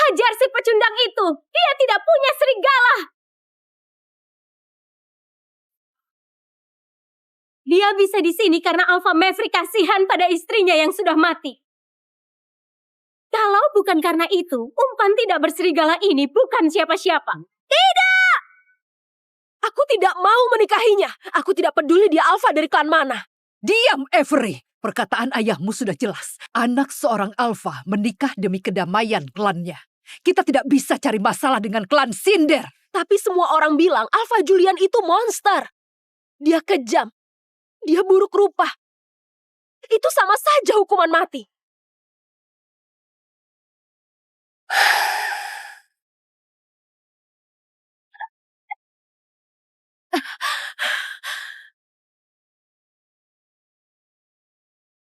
Hajar si pecundang itu. Dia tidak punya serigala. Dia bisa di sini karena Alpha Maverick kasihan pada istrinya yang sudah mati. Kalau bukan karena itu, umpan tidak berserigala ini bukan siapa-siapa. Tidak! Aku tidak mau menikahinya. Aku tidak peduli dia Alpha dari klan mana. Diam, Avery. Perkataan ayahmu sudah jelas. Anak seorang Alpha menikah demi kedamaian klannya. Kita tidak bisa cari masalah dengan klan Cinder. Tapi semua orang bilang Alpha Julian itu monster. Dia kejam. Dia buruk rupa. Itu sama saja hukuman mati.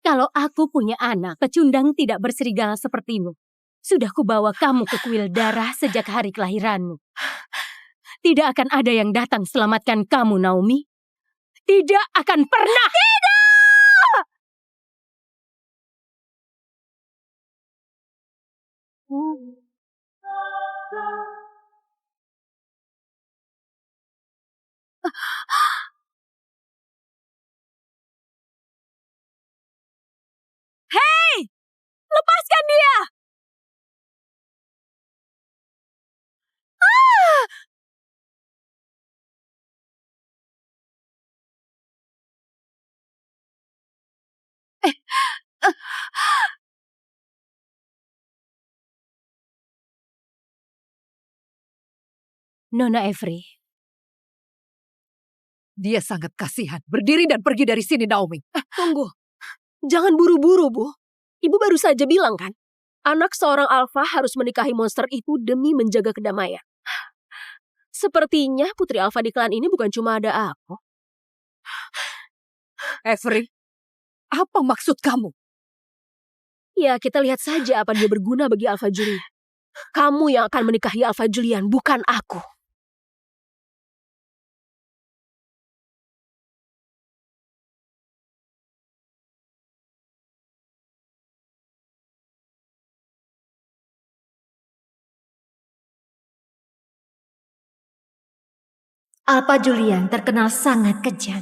Kalau aku punya anak, pecundang tidak berserigala sepertimu. Sudah kubawa kamu ke kuil darah sejak hari kelahiranmu. Tidak akan ada yang datang selamatkan kamu, Naomi. Tidak akan pernah. Tidak! Hei! Lepaskan dia! Nona Avery. Dia sangat kasihan. Berdiri dan pergi dari sini, Naomi. Tunggu. Jangan buru-buru, Bu. Ibu baru saja bilang kan, anak seorang Alpha harus menikahi monster itu demi menjaga kedamaian. Sepertinya putri Alpha di klan ini bukan cuma ada aku. Avery, apa maksud kamu? Ya, kita lihat saja apa dia berguna bagi Alpha Julian. Kamu yang akan menikahi Alpha Julian, bukan aku. Alpha Julian terkenal sangat kejam.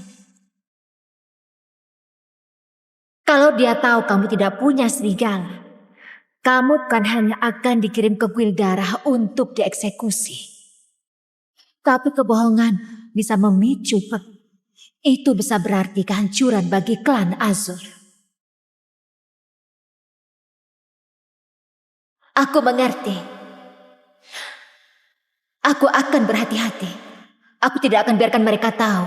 Kalau dia tahu kamu tidak punya serigala, kamu bukan hanya akan dikirim ke kuil darah untuk dieksekusi. Tapi kebohongan bisa memicu itu bisa berarti kehancuran bagi klan Azur. Aku mengerti. Aku akan berhati-hati. Aku tidak akan biarkan mereka tahu.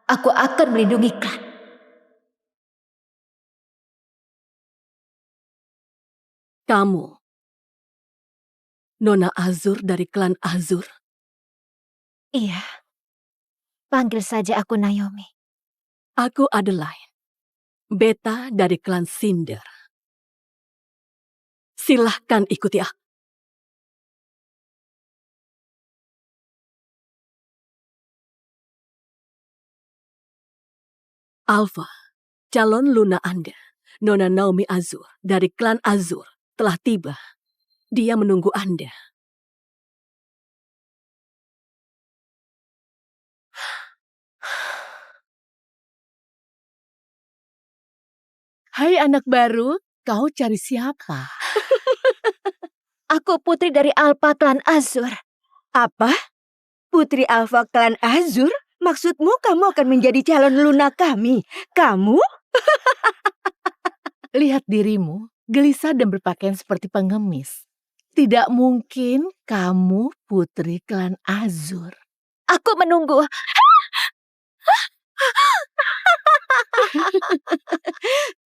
Aku akan melindungi klan. Kamu, Nona Azur dari klan Azur. Iya. Panggil saja aku Naomi. Aku Adeline, beta dari klan Cinder. Silahkan ikuti aku. Alpha, calon Luna Anda, Nona Naomi Azur dari klan Azur telah tiba. Dia menunggu Anda. Hai anak baru, kau cari siapa? Aku putri dari Alpha klan Azur. Apa? Putri Alpha klan Azur? Maksudmu kamu akan menjadi calon Luna kami? Kamu? Lihat dirimu, gelisah dan berpakaian seperti pengemis. Tidak mungkin kamu putri klan Azur. Aku menunggu.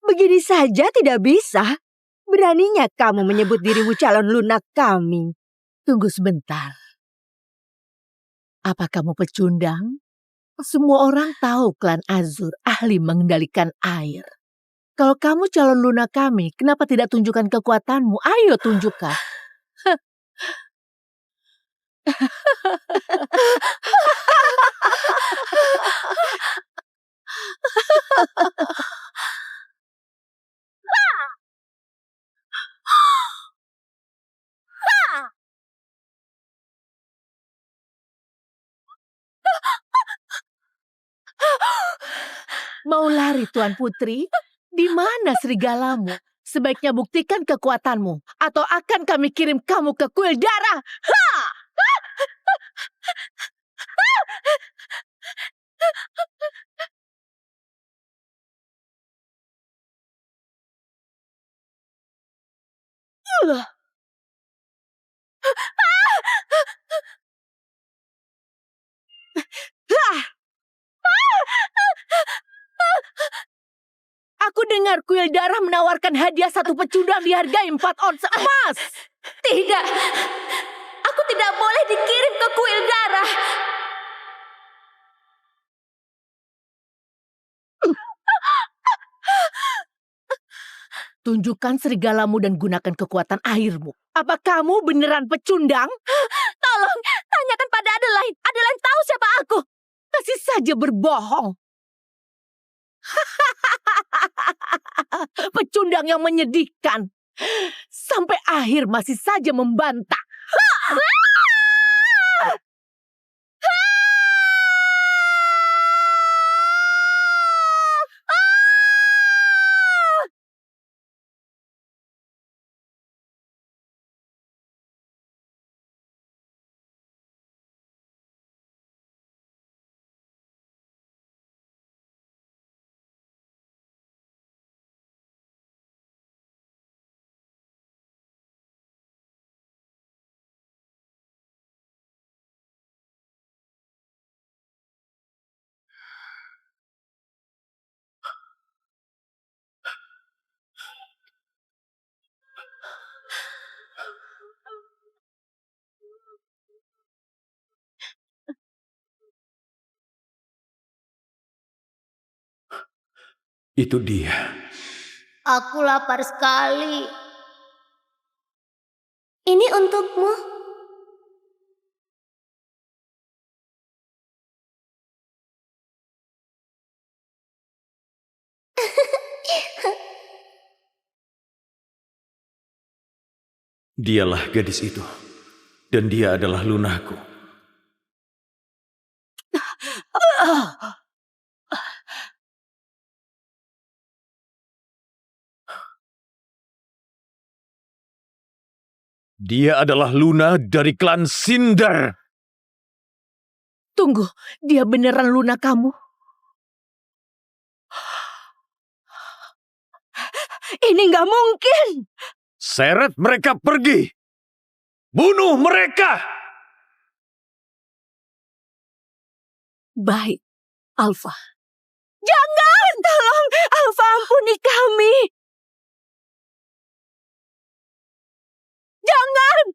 Begini saja tidak bisa. Beraninya kamu menyebut dirimu calon Luna kami. Tunggu sebentar. Apa kamu pecundang? Semua orang tahu klan Azur ahli mengendalikan air. Kalau kamu calon Luna kami, kenapa tidak tunjukkan kekuatanmu? Ayo tunjukkan. Mau lari, Tuan Putri? Di mana serigalamu? Sebaiknya buktikan kekuatanmu, atau akan kami kirim kamu ke kuil darah. Aku dengar kuil darah menawarkan hadiah satu pecundang dihargai 4 ons emas. Tidak, aku tidak boleh dikirim ke kuil darah. Tunjukkan serigalamu dan gunakan kekuatan airmu. Apa kamu beneran pecundang? Tolong, tanyakan pada Adelaide. Adelaide tahu siapa aku. Masih saja berbohong. Pecundang yang menyedihkan. Sampai akhir masih saja membantah. Itu dia. Aku lapar sekali. Ini untukmu. Dialah gadis itu. Dan dia adalah lunaku. Dia adalah Luna dari klan Cinder. Tunggu, dia beneran Luna kamu? Ini nggak mungkin. Seret mereka pergi. Bunuh mereka. Baik, Alpha. Jangan, tolong, Alpha, ampuni kami. Jangan,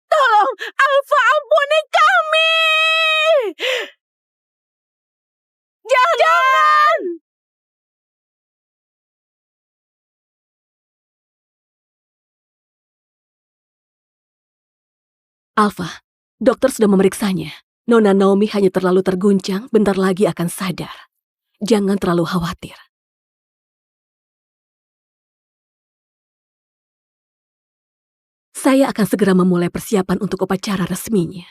tolong, Alpha, ampuni kami. Jangan. Alpha, dokter sudah memeriksanya. Nona Naomi hanya terlalu terguncang, bentar lagi akan sadar. Jangan terlalu khawatir. Saya akan segera memulai persiapan untuk upacara resminya.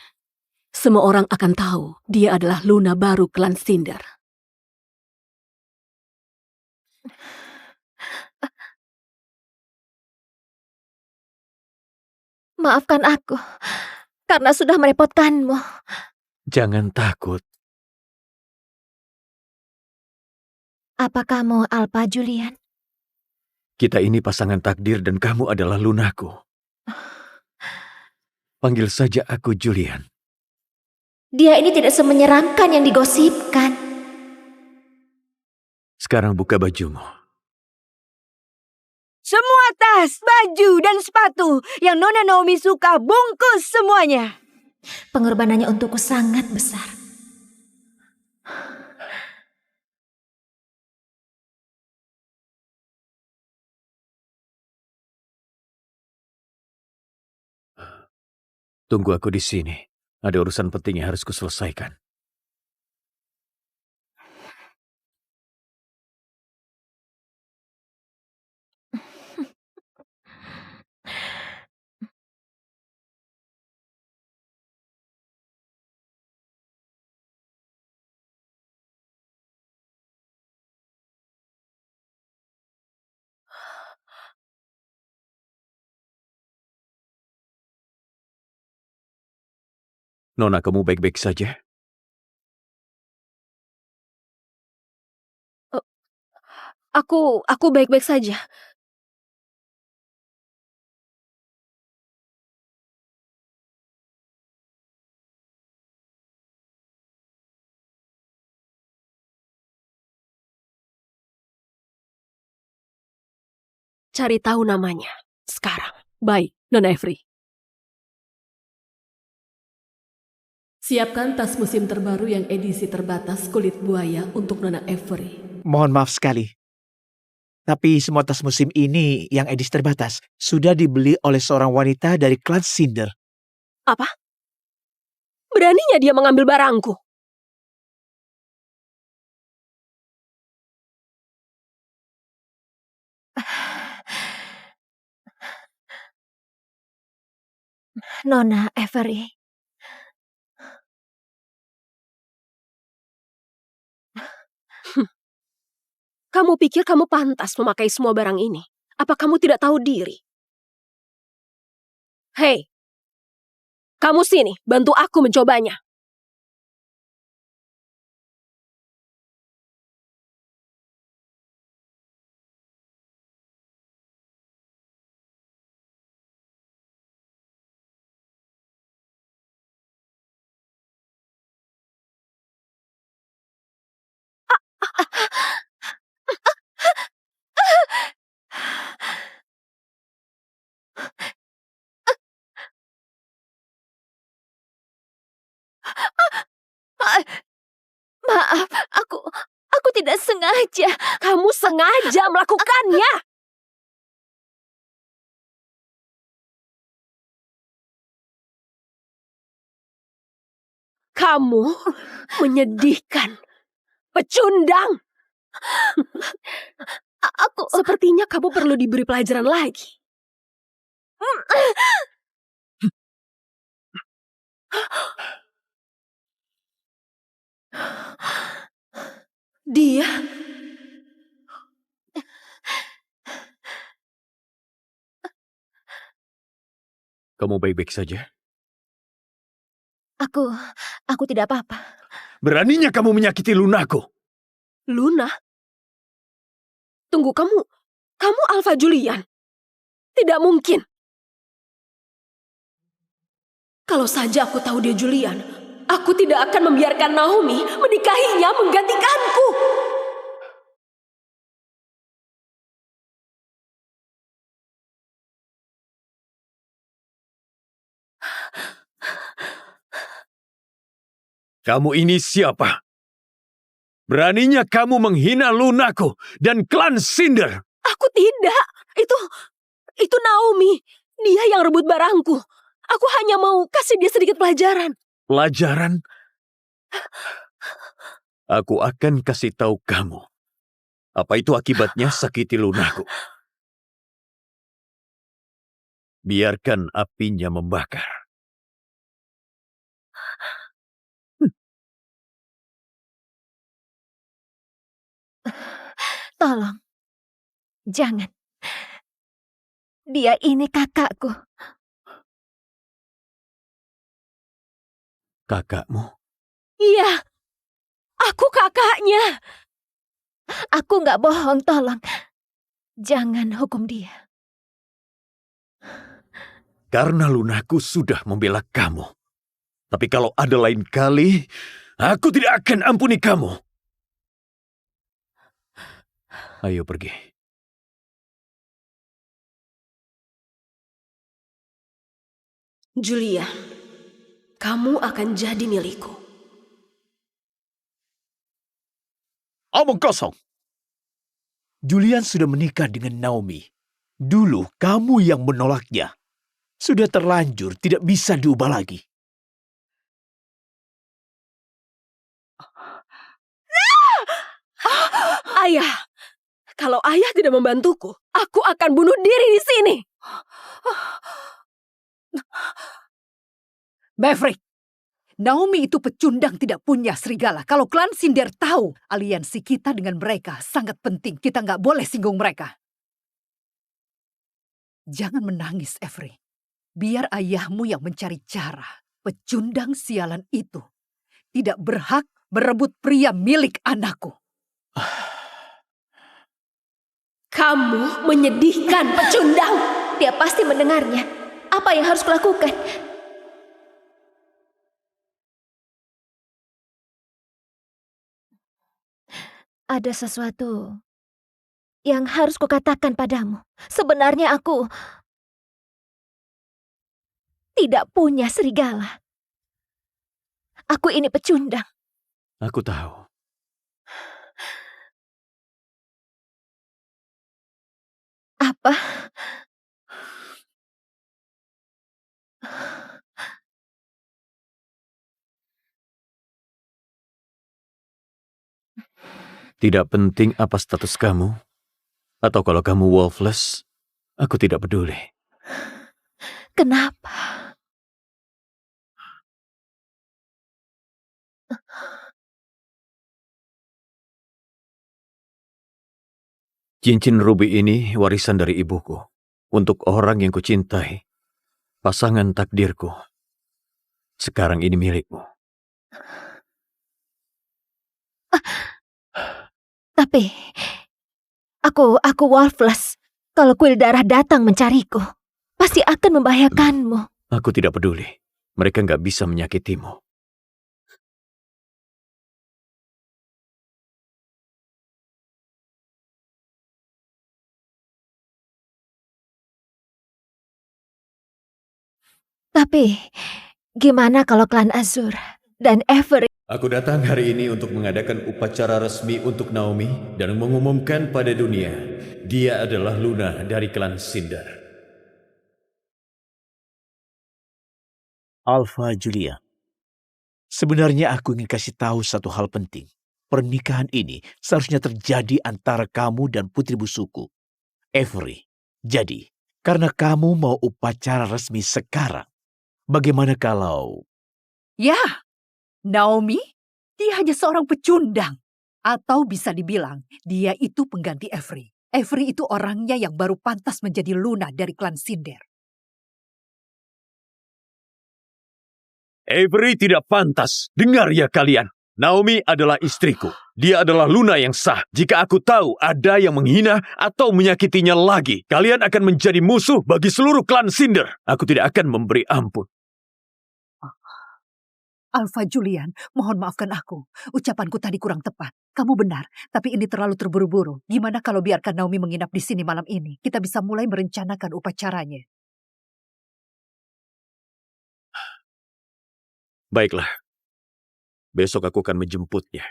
Semua orang akan tahu dia adalah Luna baru klan Cinder. Maafkan aku karena sudah merepotkanmu. Jangan takut. Apa kamu Alpha Julian? Kita ini pasangan takdir dan kamu adalah lunaku. Panggil saja aku Julian. Dia ini tidak semenyeramkan yang digosipkan. Sekarang buka bajumu. Semua tas, baju, dan sepatu yang Nona Naomi suka, bungkus semuanya. Pengorbanannya untukku sangat besar. Tunggu aku di sini. Ada urusan penting yang harus kuselesaikan. Nona, kamu baik-baik saja? Aku baik-baik saja. Cari tahu namanya sekarang. Baik, Nona Every. Siapkan tas musim terbaru yang edisi terbatas kulit buaya untuk Nona Avery. Mohon maaf sekali. Tapi semua tas musim ini yang edisi terbatas sudah dibeli oleh seorang wanita dari klan Cinder. Apa? Beraninya dia mengambil barangku. Nona Avery, Kamu pikir kamu pantas memakai semua barang ini? Apa kamu tidak tahu diri? Hei, kamu sini, bantu aku mencobanya. maaf, aku tidak sengaja. Kamu sengaja melakukannya. Kamu menyedihkan. Pecundang. Sepertinya kamu perlu diberi pelajaran lagi. Dia Kamu baik-baik saja? Aku tidak apa-apa. Beraninya kamu menyakiti Lunaku. Luna? Tunggu, kamu Alpha Julian? Tidak mungkin. Kalau saja aku tahu dia Julian, aku tidak akan membiarkan Naomi menikahinya menggantikanku. Kamu ini siapa? Beraninya kamu menghina Lunaku dan klan Cinder. Aku tidak. Itu Naomi. Dia yang rebut barangku. Aku hanya mau kasih dia sedikit pelajaran. Pelajaran? Aku akan kasih tahu kamu. Apa itu akibatnya sakiti Lunaku. Biarkan apinya membakar. Tolong, jangan. Dia ini kakakku. Kakakmu? Iya, aku kakaknya. Aku nggak bohong, tolong. Jangan hukum dia. Karena Lunaku sudah membela kamu. Tapi kalau ada lain kali, aku tidak akan ampuni kamu. Ayo pergi. Julia, kamu akan jadi milikku. Omong kosong. Julian sudah menikah dengan Naomi. Dulu kamu yang menolaknya. Sudah terlanjur, tidak bisa diubah lagi. Ayah, kalau ayah tidak membantuku, aku akan bunuh diri di sini. Maverick, Naomi itu pecundang tidak punya serigala. Kalau klan Cinder tahu aliansi kita dengan mereka sangat penting. Kita nggak boleh singgung mereka. Jangan menangis, Avery. Biar ayahmu yang mencari cara Pecundang sialan itu tidak berhak berebut pria milik anakku. Kamu menyedihkan, pecundang. Dia pasti mendengarnya. Apa yang harus kulakukan? Ada sesuatu yang harus kukatakan padamu. Sebenarnya aku tidak punya serigala. Aku ini pecundang. Aku tahu. Apa? Tidak penting apa status kamu, atau kalau kamu wolfless, aku tidak peduli. Kenapa? Cincin ruby ini warisan dari ibuku. Untuk orang yang kucintai. Pasangan takdirku. Sekarang ini milikmu. Tapi aku wolfless. Kalau kuil darah datang mencariku, pasti akan membahayakanmu. Aku tidak peduli. Mereka nggak bisa menyakitimu. Tapi gimana kalau klan Azur dan Avery? Aku datang hari ini untuk mengadakan upacara resmi untuk Naomi dan mengumumkan pada dunia, dia adalah Luna dari klan Cinder. Alpha Julia, sebenarnya aku ingin kasih tahu satu hal penting. Pernikahan ini seharusnya terjadi antara kamu dan putri busuku, Avery. Jadi, karena kamu mau upacara resmi sekarang, bagaimana kalau... Ya, Naomi, dia hanya seorang pecundang. Atau bisa dibilang, dia itu pengganti Avery. Avery itu orangnya yang baru pantas menjadi Luna dari klan Cinder. Avery tidak pantas. Dengar ya kalian. Naomi adalah istriku. Dia adalah Luna yang sah. Jika aku tahu ada yang menghina atau menyakitinya lagi, kalian akan menjadi musuh bagi seluruh klan Cinder. Aku tidak akan memberi ampun. Alpha Julian, mohon maafkan aku. Ucapanku tadi kurang tepat. Kamu benar, tapi ini terlalu terburu-buru. Gimana kalau biarkan Naomi menginap di sini malam ini? Kita bisa mulai merencanakan upacaranya. Baiklah. Besok aku akan menjemputnya.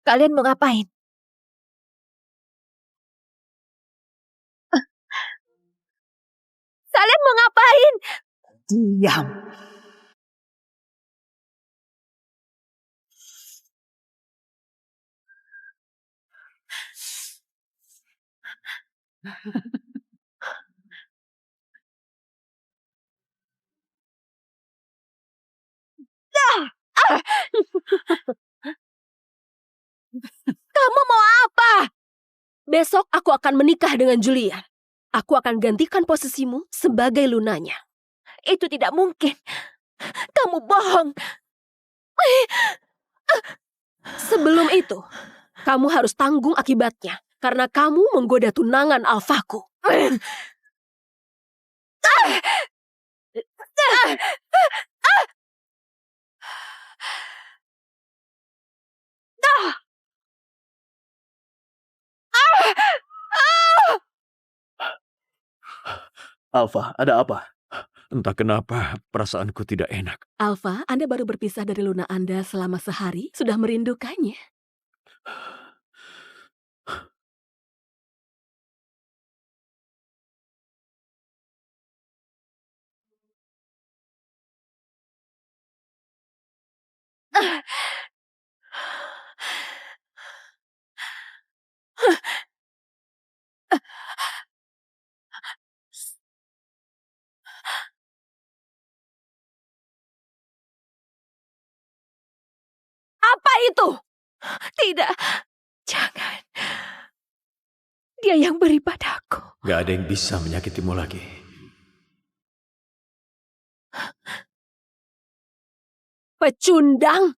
Kalian mau ngapain? Kalian mau ngapain? Diam. Kamu mau apa? Besok aku akan menikah dengan Julian. Aku akan gantikan posisimu sebagai lunanya. Itu tidak mungkin. Kamu bohong. Sebelum itu, kamu harus tanggung akibatnya. Karena kamu menggoda tunangan alfaku. Alpha, ada apa? Entah kenapa perasaanku tidak enak. Alpha, Anda baru berpisah dari Luna Anda selama sehari, sudah merindukannya. Apa itu? Tidak, jangan. Dia yang beri padaku. Gak ada yang bisa menyakitimu lagi. Pecundang?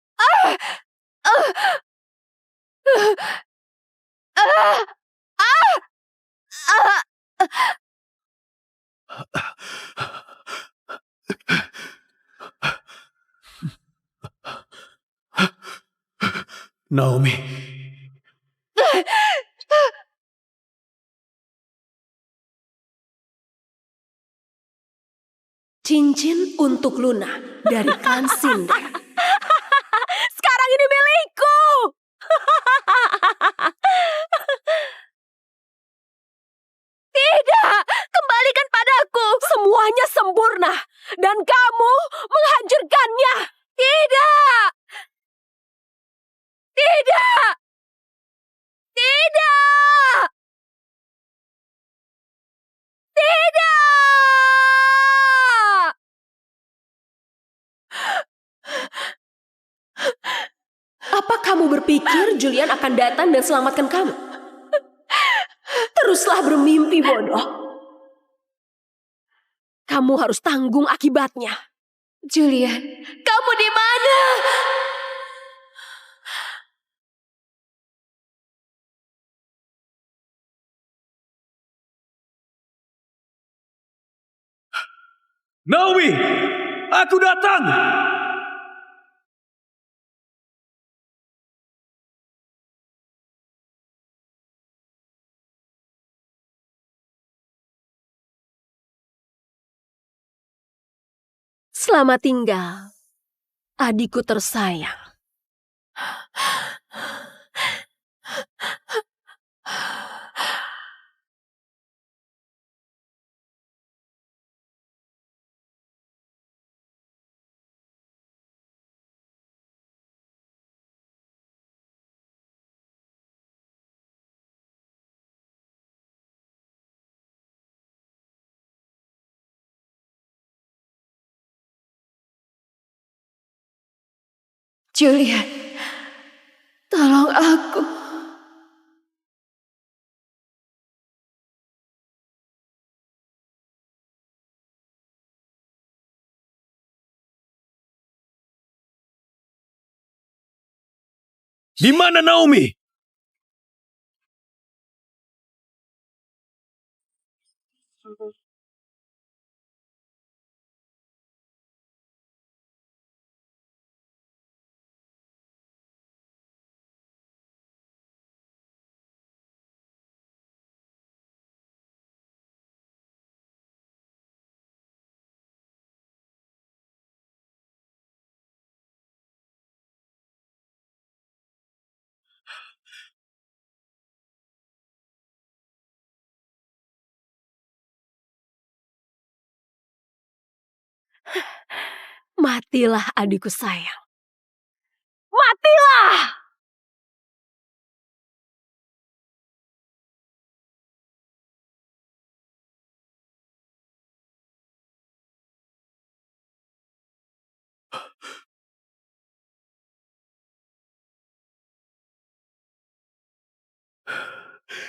Naomi, Cincin untuk Luna dari klan Cinder. Sekarang ini milikku. Tidak, kembalikan padaku. Semuanya sempurna dan kamu menghancurkannya. Tidak. Tidak. Tidak. Tidak. Apa kamu berpikir Julian akan datang dan selamatkan kamu? Teruslah bermimpi bodoh. Kamu harus tanggung akibatnya. Julian, Kamu di mana? Naomi, aku datang. Selamat tinggal, adikku tersayang. Julian, tolong aku. Di mana Naomi? Matilah adikku sayang. Matilah!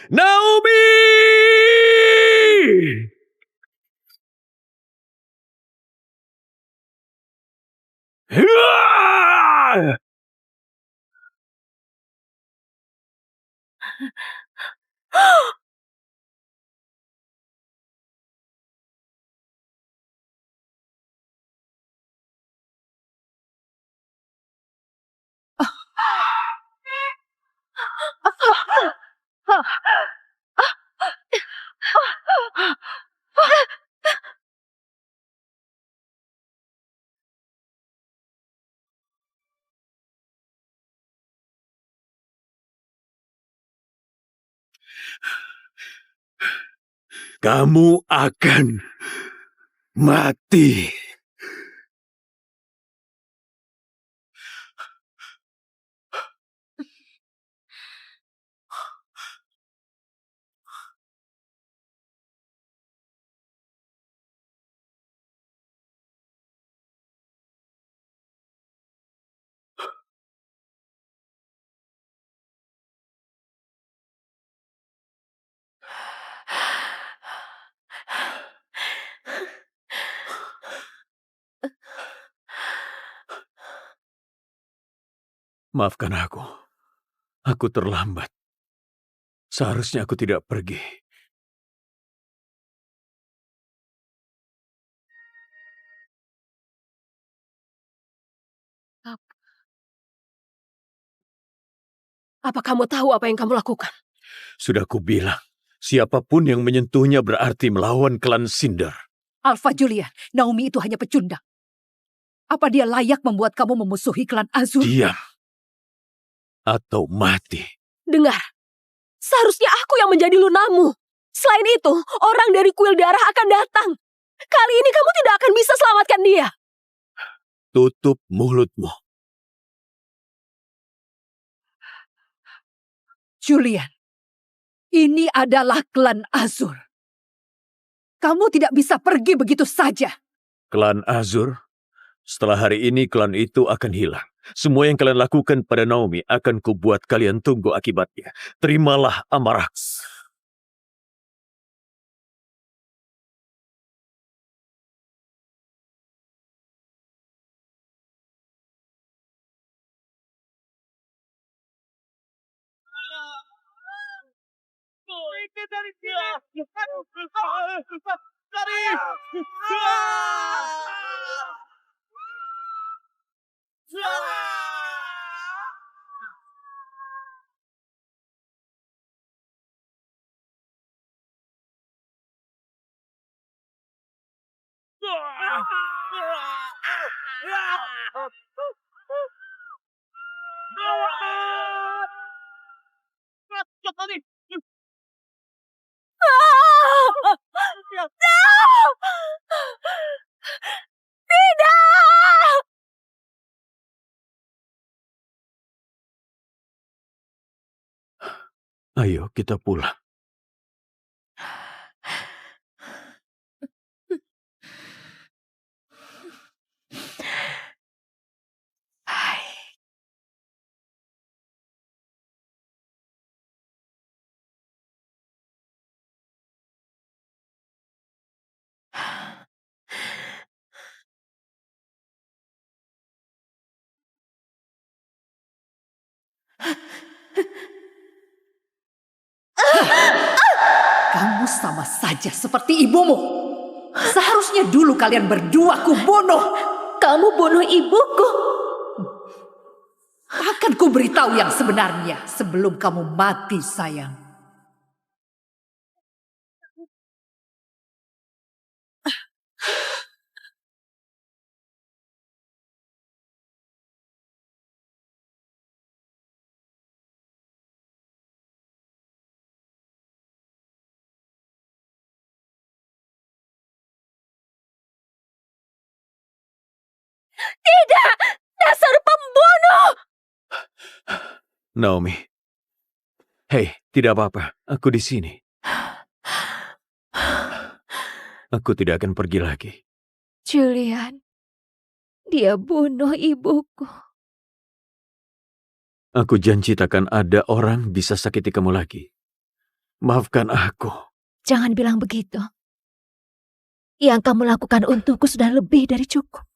Naomi! Hiya! Kamu akan mati. Maafkan aku. Aku terlambat. Seharusnya aku tidak pergi. Apa kamu tahu apa yang kamu lakukan? Sudah kubilang, siapapun yang menyentuhnya berarti melawan klan Cinder. Alpha Julian, Naomi itu hanya pecundang. Apa dia layak membuat kamu memusuhi klan Azur? Diam. Atau mati. Dengar, seharusnya aku yang menjadi lunamu. Selain itu, orang dari kuil darah akan datang. Kali ini kamu tidak akan bisa selamatkan dia. Tutup mulutmu. Julian, ini adalah klan Azur. Kamu tidak bisa pergi begitu saja. Klan Azur, setelah hari ini klan itu akan hilang. Semua yang kalian lakukan pada Naomi akan kubuat kalian tunggu akibatnya. Terimalah amarah. Ayo kita pulang. Kamu sama saja seperti ibumu. Seharusnya dulu kalian berdua kubunuh. Kamu bunuh ibuku. Akan ku beritahu yang sebenarnya sebelum kamu mati, sayang. Tidak, dasar pembunuh. Naomi. Hei, tidak apa-apa. Aku di sini. Aku tidak akan pergi lagi. Julian, dia bunuh ibuku. Aku janji takkan ada orang bisa sakiti kamu lagi. Maafkan aku. Jangan bilang begitu. Yang kamu lakukan untukku sudah lebih dari cukup.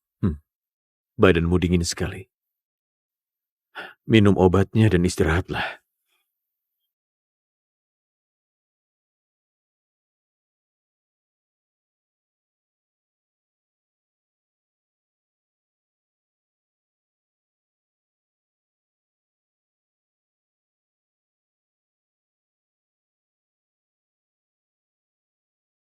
Badanmu dingin sekali. Minum obatnya dan istirahatlah.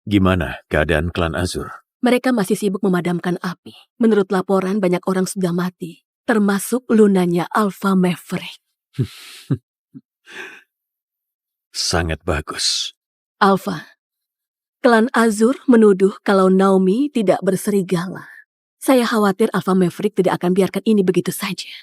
Gimana keadaan klan Azur? Mereka masih sibuk memadamkan api. Menurut laporan, banyak orang sudah mati, termasuk lunanya Alpha Maverick. Sangat bagus. Alpha, klan Azur menuduh kalau Naomi tidak berserigala. Saya khawatir Alpha Maverick tidak akan biarkan ini begitu saja.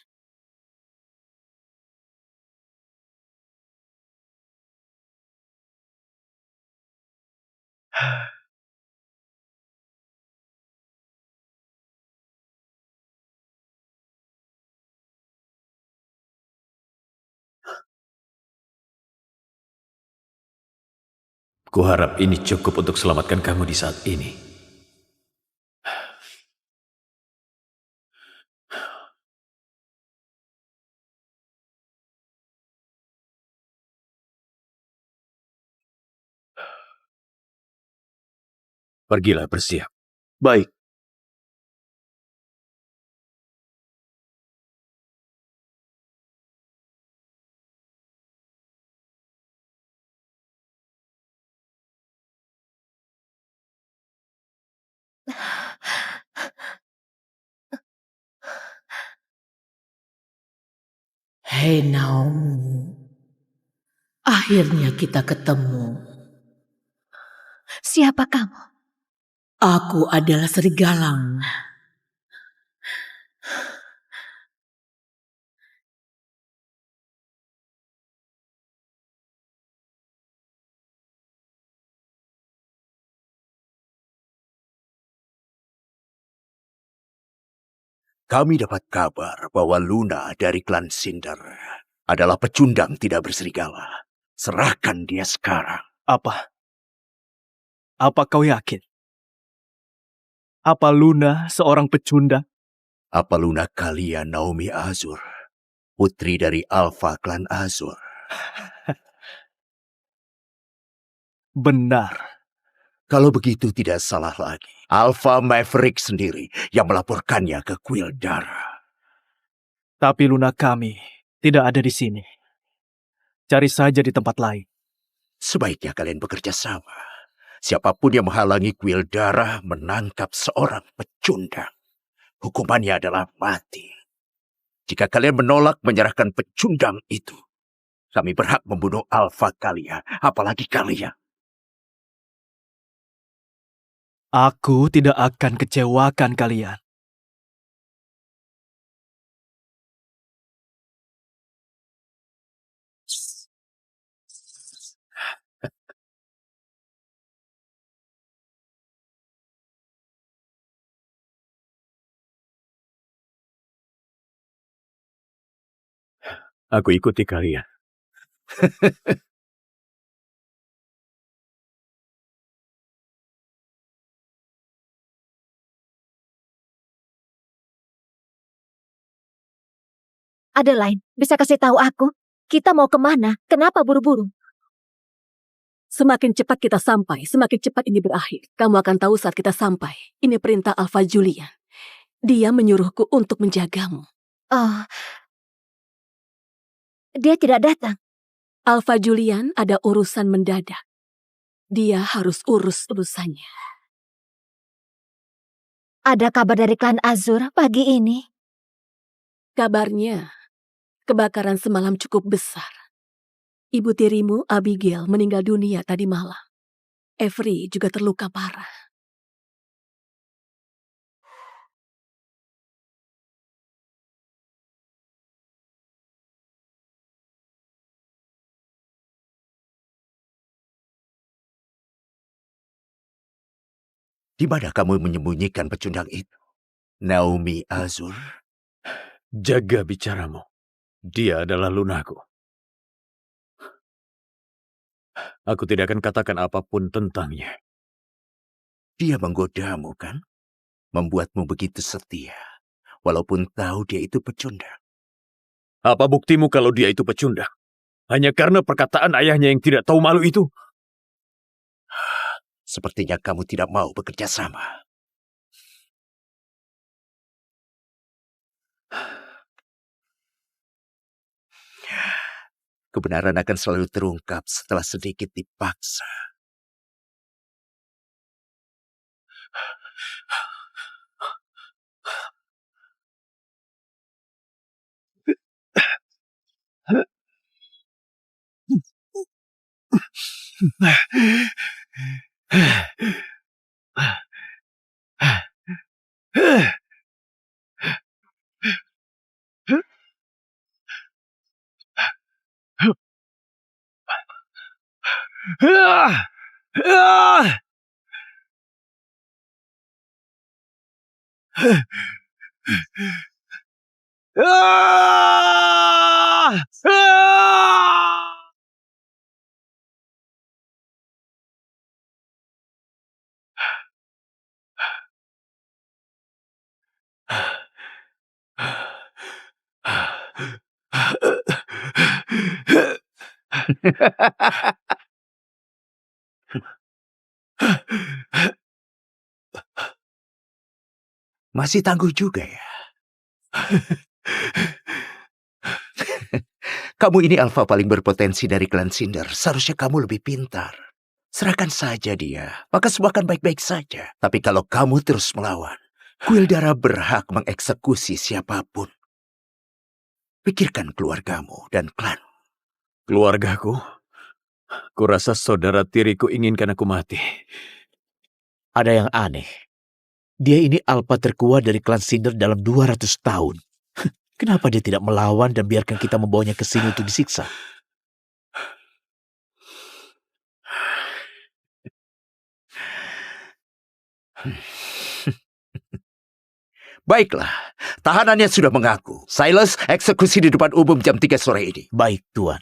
Kuharap ini cukup untuk selamatkan kamu di saat ini. Pergilah bersiap. Baik. Hei Naomi, akhirnya kita ketemu. Siapa kamu? Aku adalah Serigalang. Kami dapat kabar bahwa Luna dari klan Cinder adalah pecundang tidak berserigala. Serahkan dia sekarang. Apa? Apa kau yakin? Apa Luna seorang pecundang? Apa Luna kalian Naomi Azur, putri dari Alpha klan Azur? Benar. Kalau begitu tidak salah lagi. Alpha Maverick sendiri yang melaporkannya ke Quildara. Tapi Luna kami tidak ada di sini. Cari saja di tempat lain. Sebaiknya kalian bekerja sama. Siapapun yang menghalangi Quildara menangkap seorang pecundang, hukumannya adalah mati. Jika kalian menolak menyerahkan pecundang itu, kami berhak membunuh Alpha kalian, apalagi kalian. Aku tidak akan kecewakan kalian. Aku ikuti kalian. Adeline, bisa kasih tahu aku? Kita mau kemana? Kenapa buru-buru? Semakin cepat kita sampai, semakin cepat ini berakhir. Kamu akan tahu saat kita sampai. Ini perintah Alpha Julian. Dia menyuruhku untuk menjagamu. Oh, dia tidak datang. Alpha Julian ada urusan mendadak. Dia harus urus urusannya. Ada kabar dari klan Azur pagi ini? Kabarnya, kebakaran semalam cukup besar. Ibu tirimu, Abigail, meninggal dunia tadi malam. Avery juga terluka parah. Di mana kamu menyembunyikan pecundang itu? Naomi Azur? Jaga bicaramu. Dia adalah lunaku. Aku tidak akan katakan apapun tentangnya. Dia menggodamu kan? Membuatmu begitu setia. Walaupun tahu dia itu pecundang. Apa buktimu kalau dia itu pecundang? Hanya karena perkataan ayahnya yang tidak tahu malu itu? Sepertinya kamu tidak mau bekerja sama. Kebenaran akan selalu terungkap setelah sedikit dipaksa. Masih tangguh juga ya. Kamu ini alfa paling berpotensi dari klan Cinder. Seharusnya kamu lebih pintar. Serahkan saja dia, maka semua akan baik-baik saja. Tapi kalau kamu terus melawan, kuil darah berhak mengeksekusi siapapun. Pikirkan keluargamu dan klan. Keluargaku? Kurasa saudara tiriku inginkan aku mati. Ada yang aneh. Dia ini alfa terkuat dari klan Cinder dalam 200 tahun. Kenapa dia tidak melawan dan biarkan kita membawanya ke sini untuk disiksa? Baiklah, tahanannya sudah mengaku. Silas, eksekusi di depan umum jam 3 sore ini. Baik, Tuan.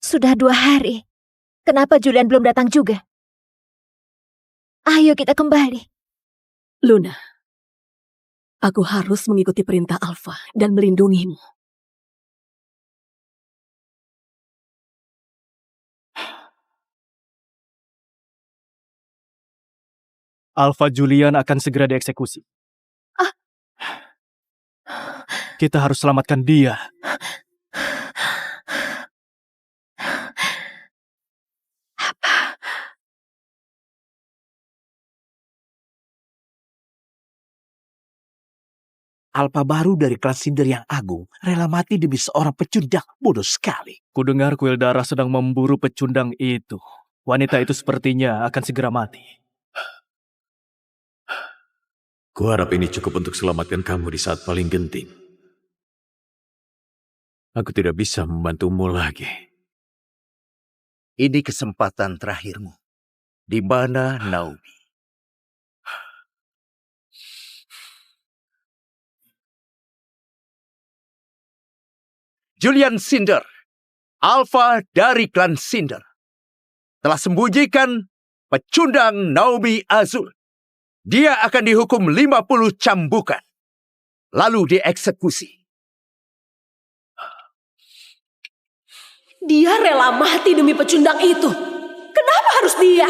Sudah 2 hari. Kenapa Julian belum datang juga? Ayo kita kembali. Luna, aku harus mengikuti perintah Alpha dan melindungimu. Alpha Julian akan segera dieksekusi. Kita harus selamatkan dia. Alfa baru dari klan Cinder yang agung rela mati demi seorang pecundang. Bodoh sekali. Kudengar kuil darah sedang memburu pecundang itu. Wanita itu sepertinya akan segera mati. Kuharap ini cukup untuk selamatkan kamu di saat paling genting. Aku tidak bisa membantumu lagi. Ini kesempatan terakhirmu. Di mana Naomi? Julian Cinder, alfa dari klan Cinder, telah sembunyikan pecundang Naomi Azul. Dia akan dihukum 50 cambukan, lalu dieksekusi. Dia rela mati demi pecundang itu. Kenapa harus dia?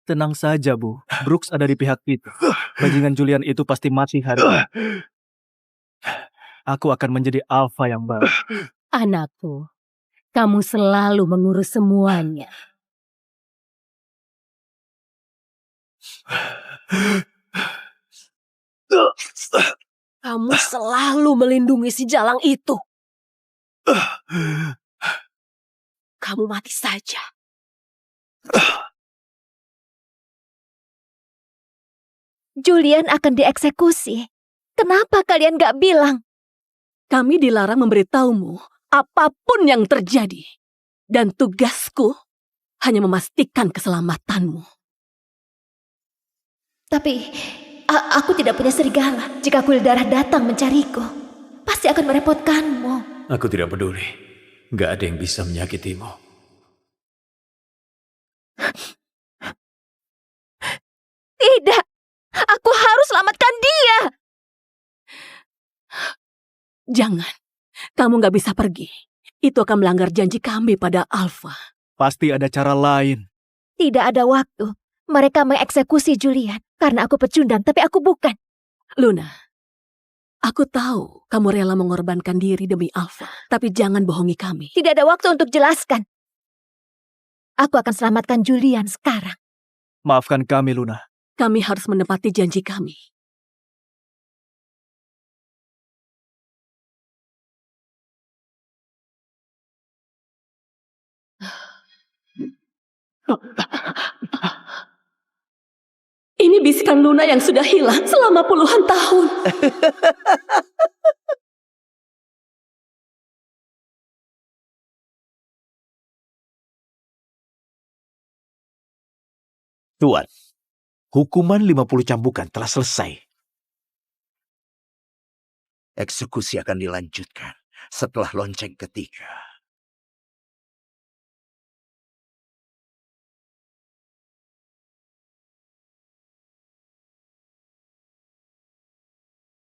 Tenang saja, Bu. Brooks ada di pihak kita. Bajingan Julian itu pasti mati hari ini. Aku akan menjadi alfa yang baru. Anakku, kamu selalu mengurus semuanya. Kamu selalu melindungi si jalang itu. Kamu mati saja. Julian akan dieksekusi. Kenapa kalian gak bilang? Kami dilarang memberitahumu apapun yang terjadi. Dan tugasku hanya memastikan keselamatanmu. Tapi aku tidak punya serigala. Jika kuil darah datang mencariku, pasti akan merepotkanmu. Aku tidak peduli. Gak ada yang bisa menyakitimu. Tidak, aku harus selamatkan dia. Jangan, kamu gak bisa pergi. Itu akan melanggar janji kami pada Alpha. Pasti ada cara lain. Tidak ada waktu. Mereka mengeksekusi Julian karena aku pecundang, tapi aku bukan. Luna, aku tahu kamu rela mengorbankan diri demi Alpha, tapi jangan bohongi kami. Tidak ada waktu untuk jelaskan. Aku akan selamatkan Julian sekarang. Maafkan kami, Luna. Kami harus menepati janji kami. Ini bisikan Luna yang sudah hilang selama puluhan tahun. Tuan, hukuman 50 cambukan telah selesai. Eksekusi akan dilanjutkan setelah lonceng ketiga.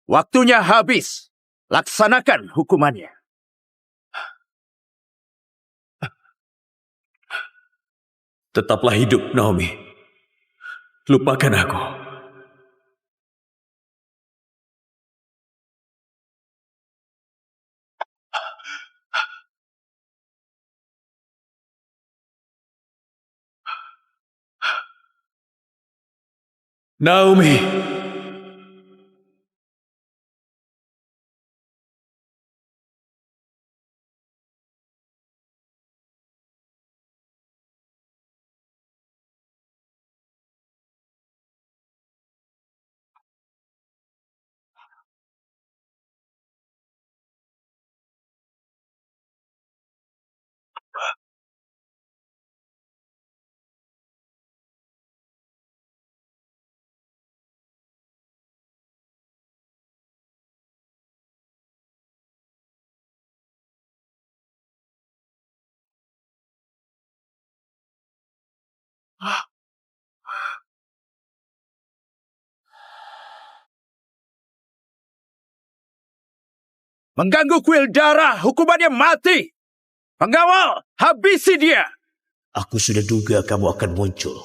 Waktunya habis. Laksanakan hukumannya. Tetaplah hidup, Naomi. Lupakan aku. Naomi. Mengganggu kuil darah, hukumannya mati. Pengawal, habisi dia. Aku sudah duga kamu akan muncul.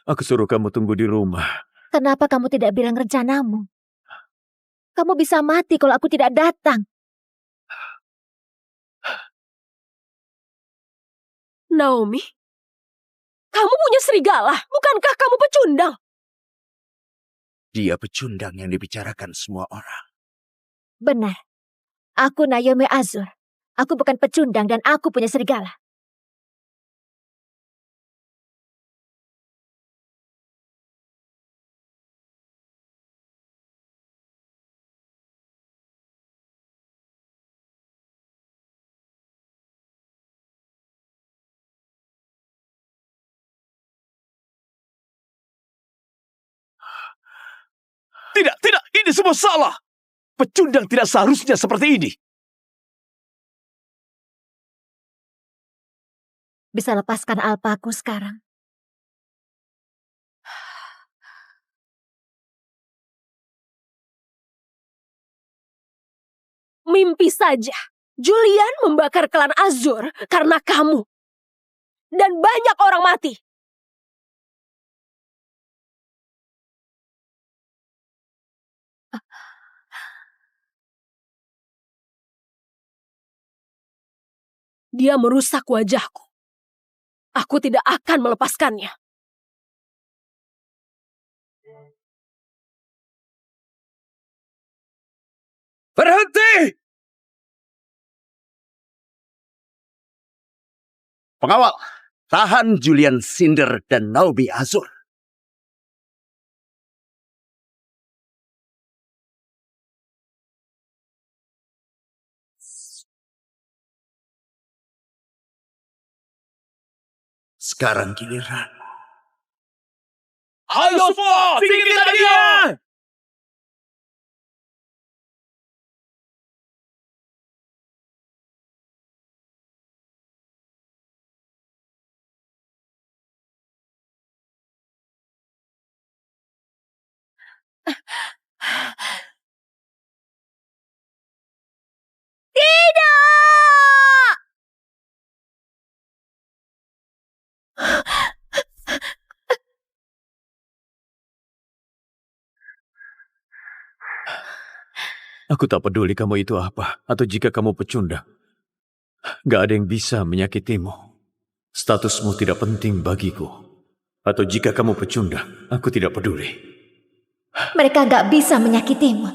Aku suruh kamu tunggu di rumah. Kenapa kamu tidak bilang rencanamu? Kamu bisa mati kalau aku tidak datang. Naomi, kamu punya serigala, bukankah kamu pecundang? Dia pecundang yang dibicarakan semua orang. Benar. Aku Naomi Azur. Aku bukan pecundang dan aku punya serigala. Tidak, tidak, ini semua salah. Pecundang tidak seharusnya seperti ini. Bisa lepaskan alpaku sekarang. Mimpi saja. Julian membakar klan Azur karena kamu. Dan banyak orang mati. Dia merusak wajahku. Aku tidak akan melepaskannya. Berhenti! Pengawal, tahan Julian Cinder dan Naomi Azur. Sekarang giliran. Ayo semua, singkirkan dia! Aku tak peduli kamu itu apa, atau jika kamu pecundang. Gak ada yang bisa menyakitimu. Statusmu tidak penting bagiku. Atau jika kamu pecundang, aku tidak peduli. Mereka gak bisa menyakitimu.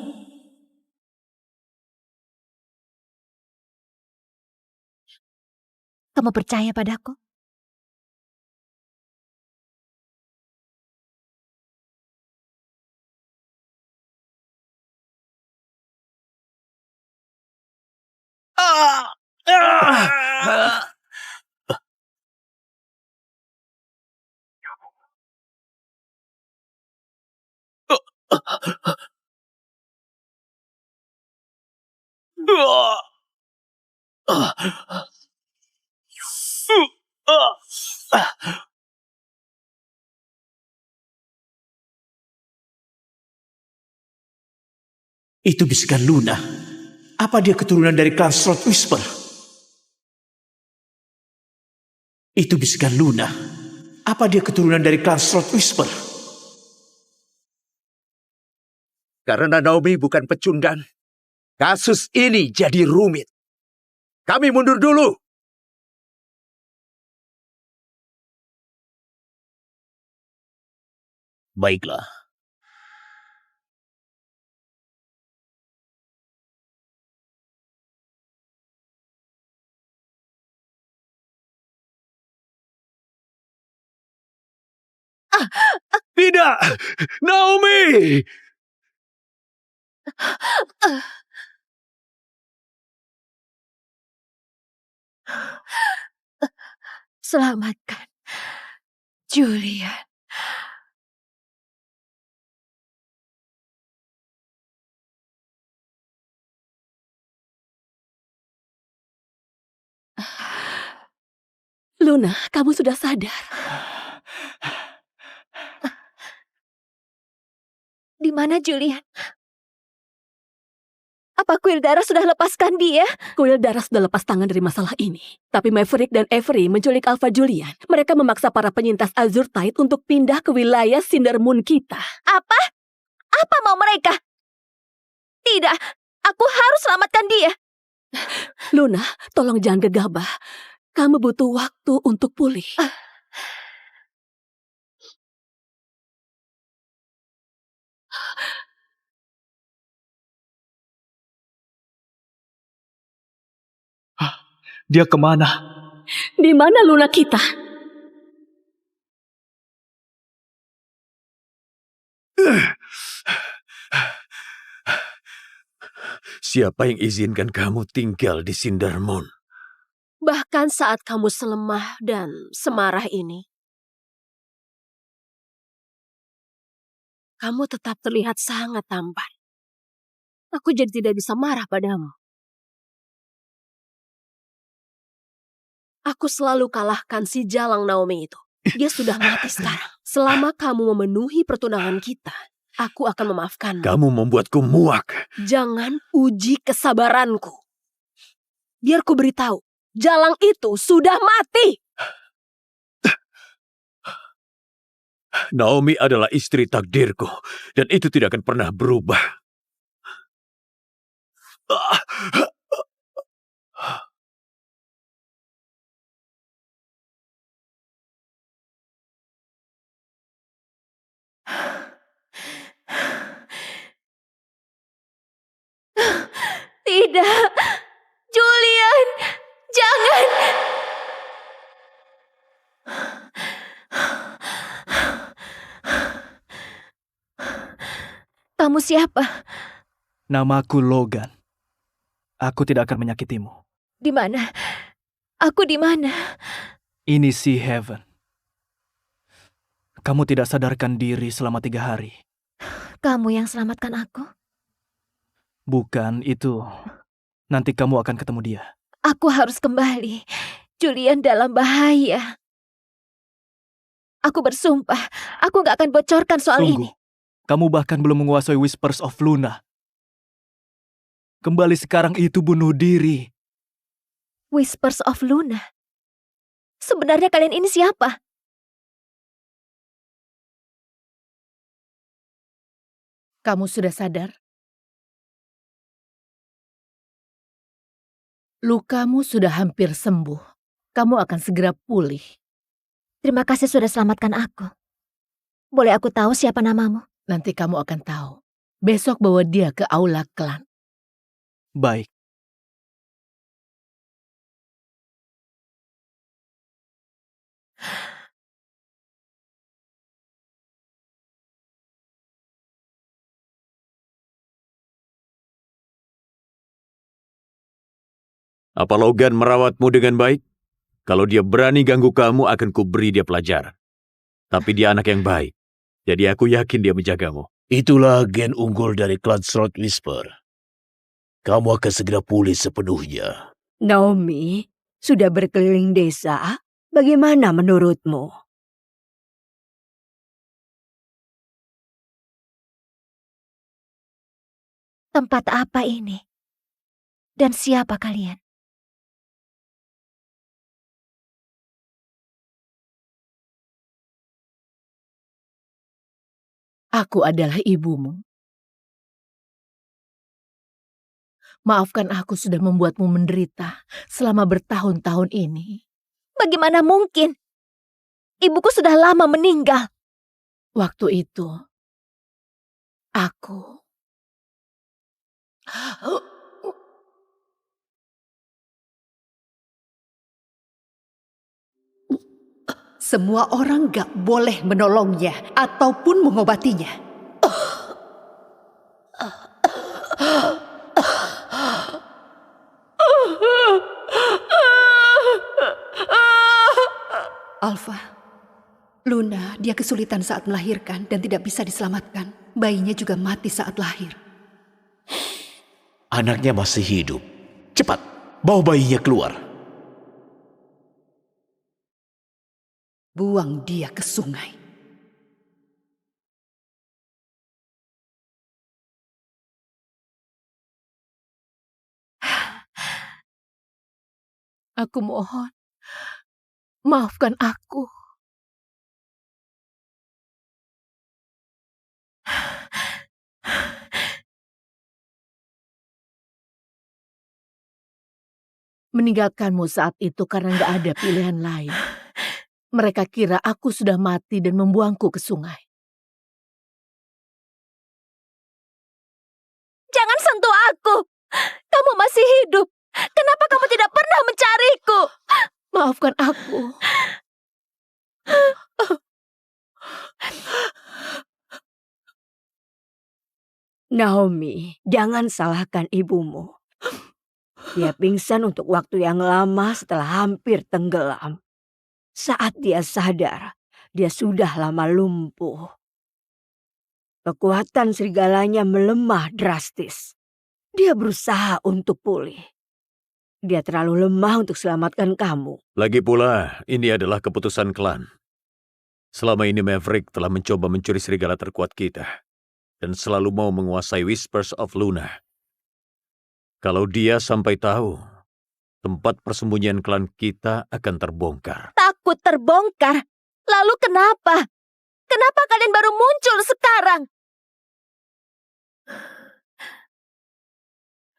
Kamu percaya padaku? Itu bisikan Luna. Apa dia keturunan dari klan Throat Whisper? Itu bisikan Luna. Apa dia keturunan dari klan Throat Whisper? Karena Naomi bukan pecundang, kasus ini jadi rumit. Kami mundur dulu. Baiklah. Tidak! Naomi! Selamatkan Julian. Luna, kamu sudah sadar. Di mana Julian? Apa kuil darah sudah lepaskan dia? Kuil darah sudah lepas tangan dari masalah ini. Tapi Maverick dan Avery menculik Alpha Julian. Mereka memaksa para penyintas Azure Tide untuk pindah ke wilayah Cinder Moon kita. Apa? Apa mau mereka? Tidak, aku harus selamatkan dia. Luna, tolong jangan gegabah. Kamu butuh waktu untuk pulih. Dia kemana? Di mana Luna kita? Siapa yang izinkan kamu tinggal di Cinder Moon? Bahkan saat kamu selemah dan semarah ini, kamu tetap terlihat sangat tampan. Aku jadi tidak bisa marah padamu. Aku selalu kalahkan si Jalang Naomi itu. Dia sudah mati sekarang. Selama kamu memenuhi pertunangan kita, aku akan memaafkanmu. Kamu membuatku muak. Jangan uji kesabaranku. Biar ku beritahu, Jalang itu sudah mati. Naomi adalah istri takdirku, dan itu tidak akan pernah berubah. Tidak, Julian, jangan. Kamu siapa? Namaku Logan. Aku tidak akan menyakitimu. Di mana? Aku di mana? Ini Sea Heaven. Kamu tidak sadarkan diri selama 3 hari. Kamu yang selamatkan aku? Bukan itu. Nanti kamu akan ketemu dia. Aku harus kembali. Julian dalam bahaya. Aku bersumpah, aku gak akan bocorkan soal Tunggu. ini. Kamu bahkan belum menguasai Whispers of Luna. Kembali sekarang itu bunuh diri. Whispers of Luna. Sebenarnya kalian ini siapa? Kamu sudah sadar? Lukamu sudah hampir sembuh. Kamu akan segera pulih. Terima kasih sudah selamatkan aku. Boleh aku tahu siapa namamu? Nanti kamu akan tahu. Besok bawa dia ke aula klan. Baik. Apa Logan merawatmu dengan baik? Kalau dia berani ganggu kamu, akan kuberi dia pelajaran. Tapi dia anak yang baik, jadi aku yakin dia menjagamu. Itulah gen unggul dari klan Throat Whisper. Kamu akan segera pulih sepenuhnya. Naomi, sudah berkeliling desa? Bagaimana menurutmu? Tempat apa ini? Dan siapa kalian? Aku adalah ibumu. Maafkan aku sudah membuatmu menderita selama bertahun-tahun ini. Bagaimana mungkin? Ibuku sudah lama meninggal. Waktu itu, aku... Semua orang gak boleh menolongnya ataupun mengobatinya. Alpha, Luna, dia kesulitan saat melahirkan dan tidak bisa diselamatkan. Bayinya juga mati saat lahir. Anaknya masih hidup. Cepat, bawa bayinya keluar. Buang dia ke sungai. Aku mohon, maafkan aku. Meninggalkanmu saat itu karena gak ada pilihan lain. Mereka kira aku sudah mati dan membuangku ke sungai. Jangan sentuh aku. Kamu masih hidup. Kenapa kamu tidak pernah mencariku? Maafkan aku. Naomi, jangan salahkan ibumu. Dia pingsan untuk waktu yang lama setelah hampir tenggelam. Saat dia sadar, dia sudah lama lumpuh. Kekuatan serigalanya melemah drastis. Dia berusaha untuk pulih. Dia terlalu lemah untuk selamatkan kamu. Lagi pula, ini adalah keputusan klan. Selama ini Maverick telah mencoba mencuri serigala terkuat kita. Dan selalu mau menguasai Whispers of Luna. Kalau dia sampai tahu, tempat persembunyian klan kita akan terbongkar. Takut terbongkar? Lalu kenapa? Kenapa kalian baru muncul sekarang?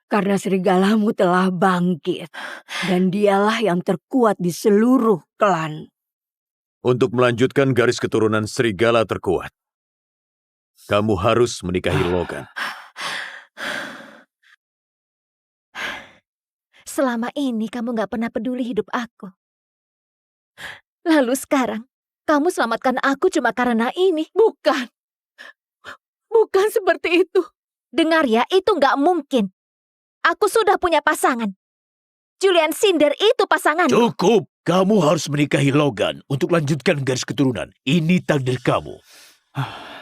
Karena serigalamu telah bangkit. Dan dialah yang terkuat di seluruh klan. Untuk melanjutkan garis keturunan serigala terkuat, kamu harus menikahi Logan. Selama ini kamu gak pernah peduli hidup aku. Lalu sekarang, kamu selamatkan aku cuma karena ini. Bukan. Bukan seperti itu. Dengar ya, itu gak mungkin. Aku sudah punya pasangan. Julian Cinder itu pasanganku. Cukup. Kamu harus menikahi Logan untuk lanjutkan garis keturunan. Ini takdir kamu.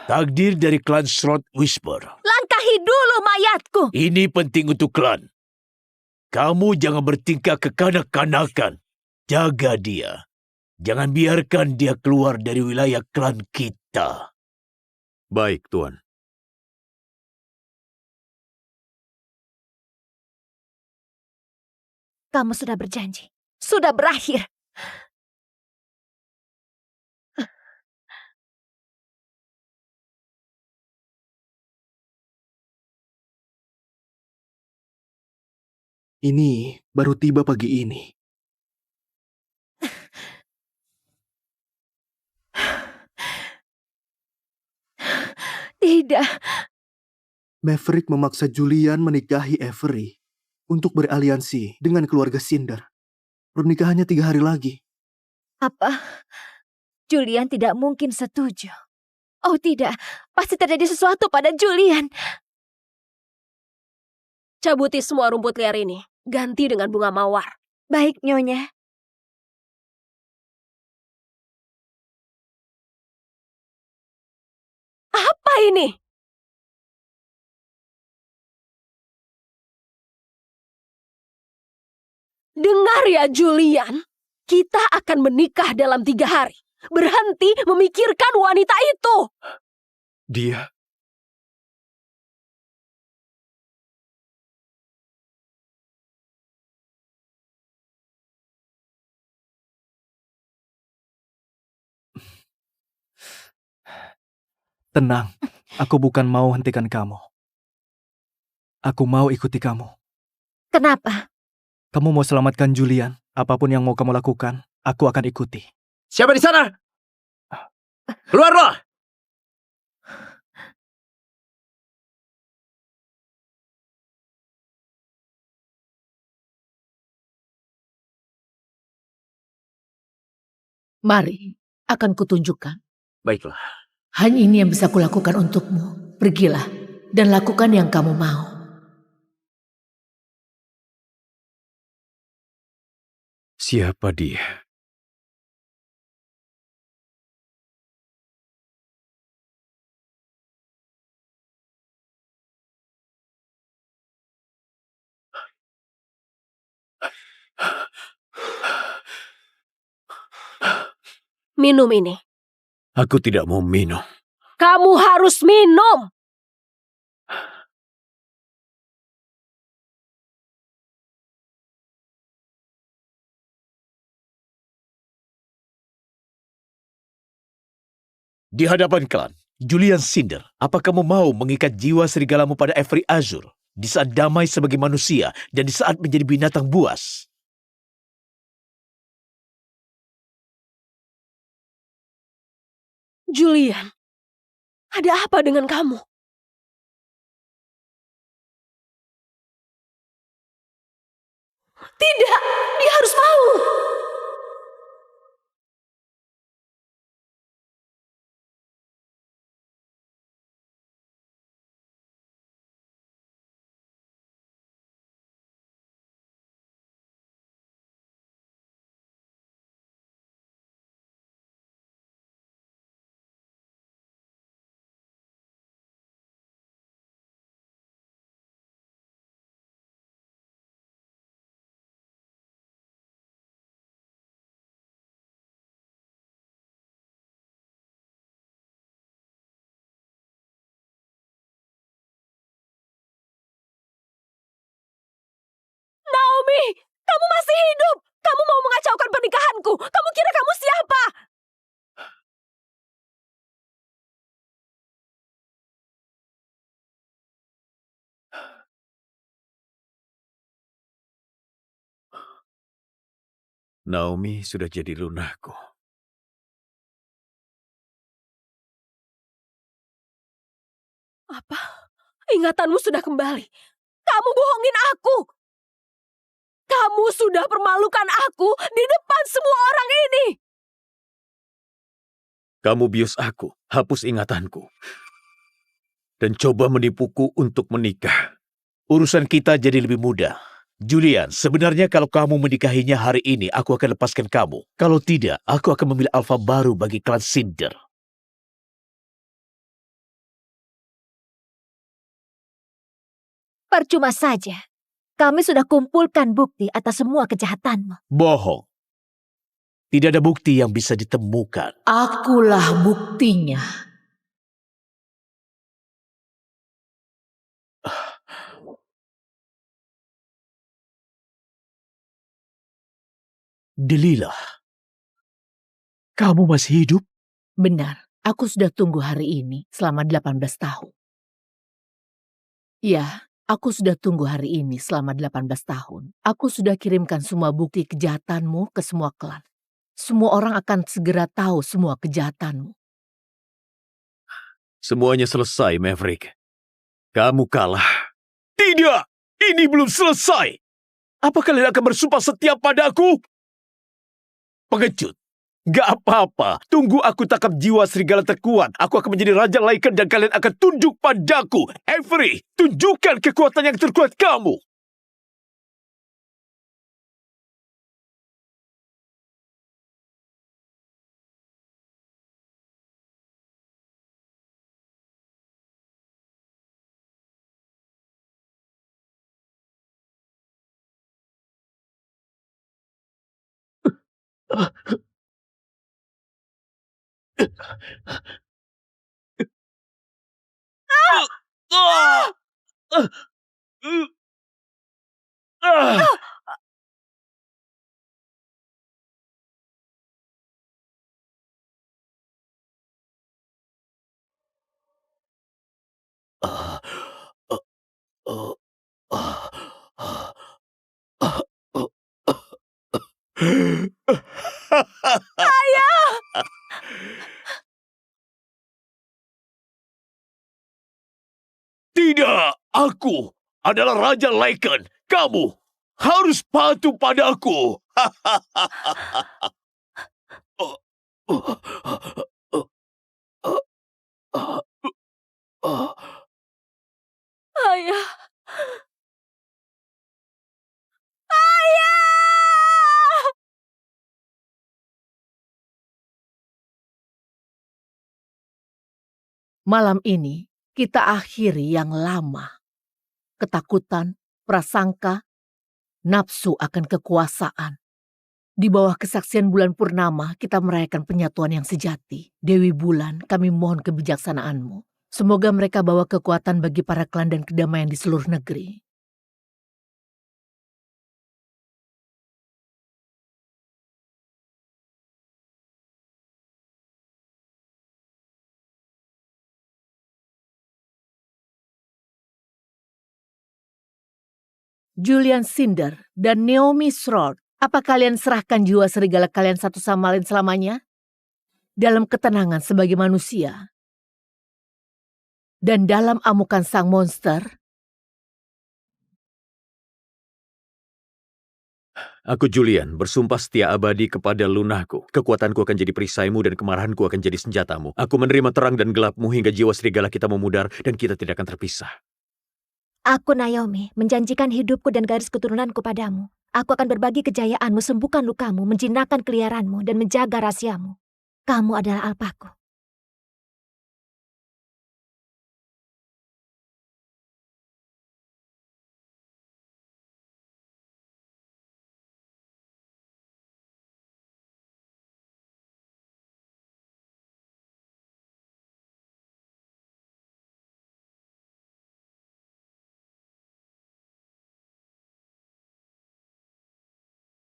Takdir dari klan Throat Whisper. Langkahi dulu mayatku. Ini penting untuk klan. Kamu jangan bertingkah kekanak-kanakan. Jaga dia. Jangan biarkan dia keluar dari wilayah klan kita. Baik, Tuan. Kamu sudah berjanji. Sudah berakhir. Ini baru tiba pagi ini. Tidak. Maverick memaksa Julian menikahi Avery untuk beraliansi dengan keluarga Cinder. Pernikahannya 3 hari lagi. Apa? Julian tidak mungkin setuju. Oh tidak, pasti terjadi sesuatu pada Julian. Cabuti semua rumput liar ini. Ganti dengan bunga mawar. Baik, Nyonya. Apa ini? Dengar ya Julian, kita akan menikah dalam 3 hari. Berhenti memikirkan wanita itu. Dia... Tenang, aku bukan mau hentikan kamu. Aku mau ikuti kamu. Kenapa? Kamu mau selamatkan Julian, apapun yang mau kamu lakukan, aku akan ikuti. Siapa di sana? Keluarlah! Mari, akan kutunjukkan. Baiklah. Hanya ini yang bisa kulakukan untukmu. Pergilah dan lakukan yang kamu mau. Siapa dia? Minum ini. Aku tidak mau minum. Kamu harus minum. Di hadapan klan, Julian Cinder, apa kamu mau mengikat jiwa serigalamu pada Avery Azur di saat damai sebagai manusia dan di saat menjadi binatang buas? Julian, ada apa dengan kamu? Tidak, dia harus mau. Naomi, kamu masih hidup. Kamu mau mengacaukan pernikahanku. Kamu kira kamu siapa? Naomi sudah jadi lunahku. Apa? Ingatanmu sudah kembali. Kamu bohongin aku. Kamu sudah permalukan aku di depan semua orang ini. Kamu bius aku, hapus ingatanku. Dan coba menipuku untuk menikah. Urusan kita jadi lebih mudah. Julian, sebenarnya kalau kamu menikahinya hari ini, aku akan lepaskan kamu. Kalau tidak, aku akan memilih alfa baru bagi klan Cinder. Percuma saja. Kami sudah kumpulkan bukti atas semua kejahatanmu. Bohong. Tidak ada bukti yang bisa ditemukan. Akulah buktinya. Delilah, kamu masih hidup? Benar, aku sudah tunggu hari ini selama 18 tahun. Ya, aku sudah tunggu hari ini selama 18 tahun. Aku sudah kirimkan semua bukti kejahatanmu ke semua klan. Semua orang akan segera tahu semua kejahatanmu. Semuanya selesai, Maverick. Kamu kalah. Tidak, ini belum selesai. Apa kalian akan bersumpah setia padaku? Pengecut. Gak apa-apa. Tunggu aku tangkap jiwa serigala terkuat. Aku akan menjadi raja Lycan dan kalian akan tunduk padaku. Avery, tunjukkan kekuatan yang terkuat kamu. Tidak, aku adalah Raja Lycan. Kamu harus patuh padaku. Ayah. Malam ini kita akhiri yang lama. Ketakutan, prasangka, nafsu akan kekuasaan. Di bawah kesaksian bulan purnama, kita merayakan penyatuan yang sejati. Dewi Bulan, kami mohon kebijaksanaanmu. Semoga mereka bawa kekuatan bagi para klan dan kedamaian di seluruh negeri. Julian Cinder dan Naomi Shroud, apa kalian serahkan jiwa serigala kalian satu sama lain selamanya? Dalam ketenangan sebagai manusia. Dan dalam amukan sang monster. Aku Julian, bersumpah setia abadi kepada lunaku. Kekuatanku akan jadi perisaimu dan kemarahanku akan jadi senjatamu. Aku menerima terang dan gelapmu hingga jiwa serigala kita memudar dan kita tidak akan terpisah. Aku Naomi, menjanjikan hidupku dan garis keturunanku padamu. Aku akan berbagi kejayaanmu, sembuhkan lukamu, menjinakkan keliaranmu, dan menjaga rahasiamu. Kamu adalah alpaku.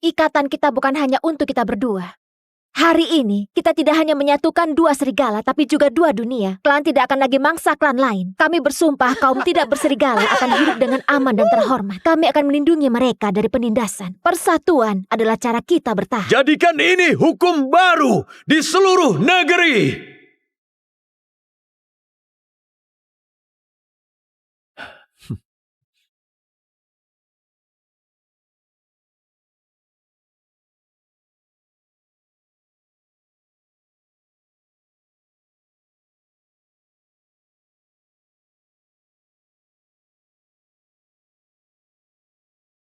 Ikatan kita bukan hanya untuk kita berdua. Hari ini, kita tidak hanya menyatukan dua serigala, tapi juga dua dunia. Klan tidak akan lagi mangsa klan lain. Kami bersumpah kaum tidak berserigala akan hidup dengan aman dan terhormat. Kami akan melindungi mereka dari penindasan. Persatuan adalah cara kita bertahan. Jadikan ini hukum baru di seluruh negeri.